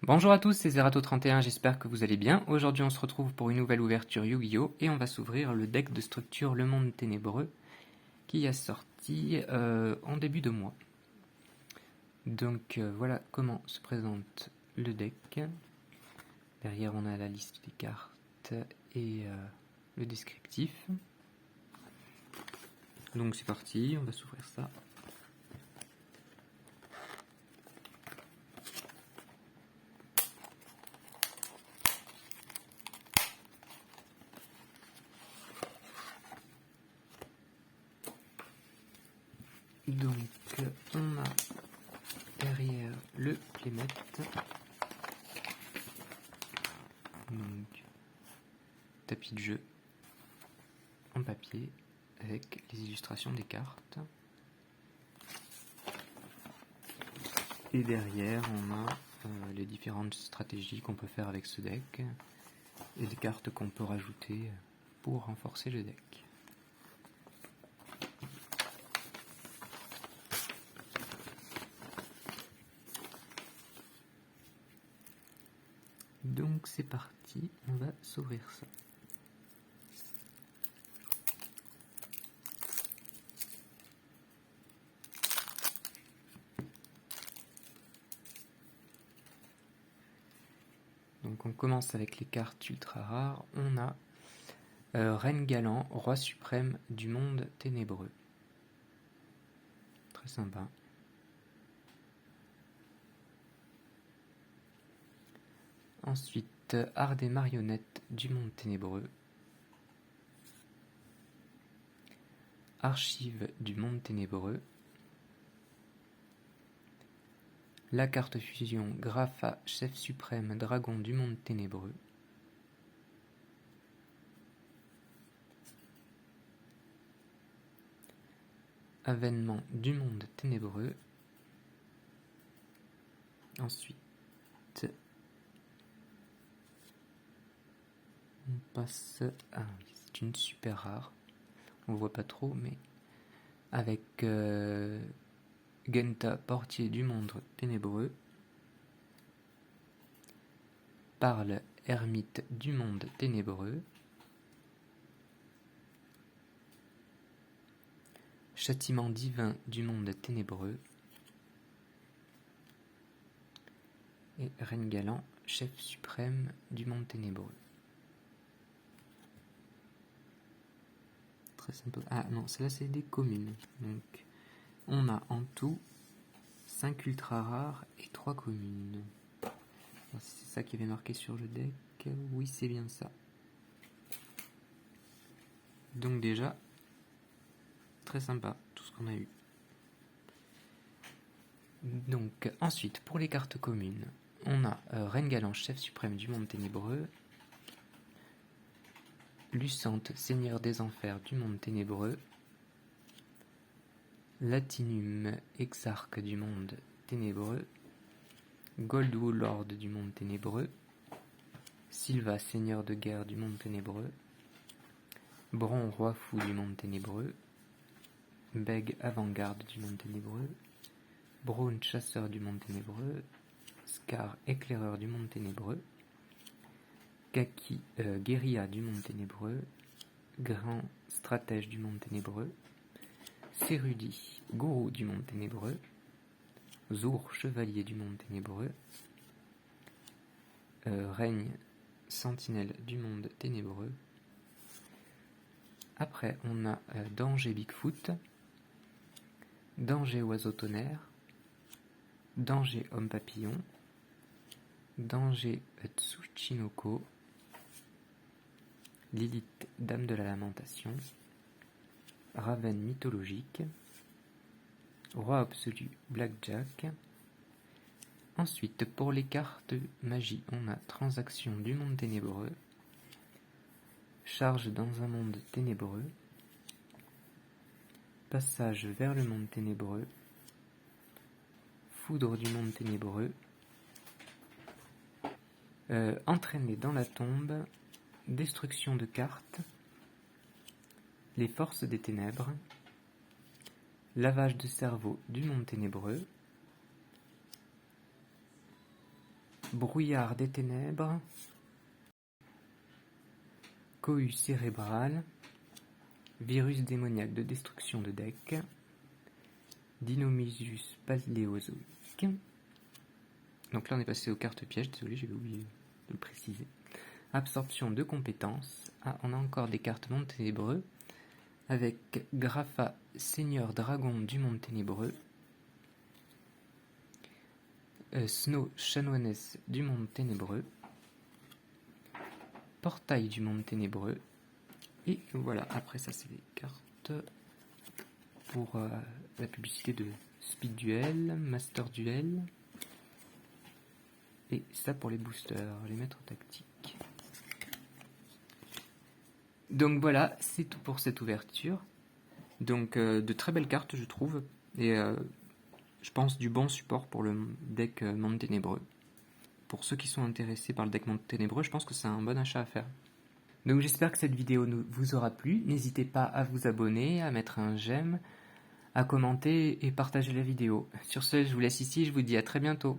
Bonjour à tous, c'est Zerato31, j'espère que vous allez bien. Aujourd'hui on se retrouve pour une nouvelle ouverture Yu-Gi-Oh! Et on va s'ouvrir le deck de structure Le Monde Ténébreux qui a sorti en début de mois. Donc voilà comment se présente le deck. Derrière on a la liste des cartes et le descriptif. Donc c'est parti, on va s'ouvrir ça. Donc on a derrière le playmat, donc tapis de jeu en papier avec les illustrations des cartes. Et derrière on a les différentes stratégies qu'on peut faire avec ce deck et les cartes qu'on peut rajouter pour renforcer le deck. Donc c'est parti, on va s'ouvrir ça. Donc on commence avec les cartes ultra rares. On a Reine Galant, Roi suprême du monde ténébreux. Très sympa. Ensuite, Art des marionnettes du monde ténébreux. Archives du monde ténébreux. La carte fusion Grapha, chef suprême dragon du monde ténébreux. Avènement du monde ténébreux. Ensuite, on passe à... c'est une super rare. On voit pas trop, mais avec Genta, portier du monde ténébreux. Parle, ermite du monde ténébreux. Châtiment divin du monde ténébreux. Et Reine Galant, chef suprême du monde ténébreux. Très simple. Ah non, celle-là c'est des communes. Donc on a en tout 5 ultra rares et 3 communes. C'est ça qui avait marqué sur le deck. Oui, c'est bien ça. Donc déjà, très sympa tout ce qu'on a eu. Donc ensuite, pour les cartes communes, on a Reine Galant, chef suprême du monde ténébreux. Lucente, seigneur des enfers du monde ténébreux. Latinum, exarque du monde ténébreux. Goldwool, lord du monde ténébreux. Sylva, seigneur de guerre du monde ténébreux. Bron, roi fou du monde ténébreux. Beg, avant-garde du monde ténébreux. Braun, chasseur du monde ténébreux. Scar, éclaireur du monde ténébreux. Kaki, guérilla du monde ténébreux. Grand, stratège du monde ténébreux. Cérudi, gourou du monde ténébreux. Zour, chevalier du monde ténébreux. Règne, sentinelle du monde ténébreux. Après, on a Danger Bigfoot, Danger Oiseau Tonnerre, Danger Homme Papillon, Danger Tsuchinoko, Lilith, Dame de la Lamentation, Raven mythologique, Roi absolu Blackjack. Ensuite, pour les cartes magie, on a Transaction du monde ténébreux, Charge dans un monde ténébreux, Passage vers le monde ténébreux, Foudre du monde ténébreux, Entraîner dans la tombe, Destruction de cartes, Les forces des ténèbres, Lavage de cerveau du monde ténébreux, Brouillard des ténèbres, cohue cérébrale, virus démoniaque de destruction de deck, Dinomisus paléozoique. Donc là on est passé aux cartes pièges, désolé j'avais oublié de le préciser. Absorption de compétences. Ah, on a encore des cartes monde ténébreux avec Grapha, Seigneur Dragon du monde ténébreux, Snow, Chanoinesse du monde ténébreux, Portail du monde ténébreux, et voilà, après ça c'est les cartes pour la publicité de Speed Duel, Master Duel, et ça pour les boosters, les maîtres tactiques. Donc voilà, c'est tout pour cette ouverture. Donc de très belles cartes je trouve, et je pense du bon support pour le deck Monde Ténébreux. Pour ceux qui sont intéressés par le deck Monde Ténébreux, je pense que c'est un bon achat à faire. Donc j'espère que cette vidéo vous aura plu. N'hésitez pas à vous abonner, à mettre un j'aime, à commenter et partager la vidéo. Sur ce, je vous laisse ici, je vous dis à très bientôt.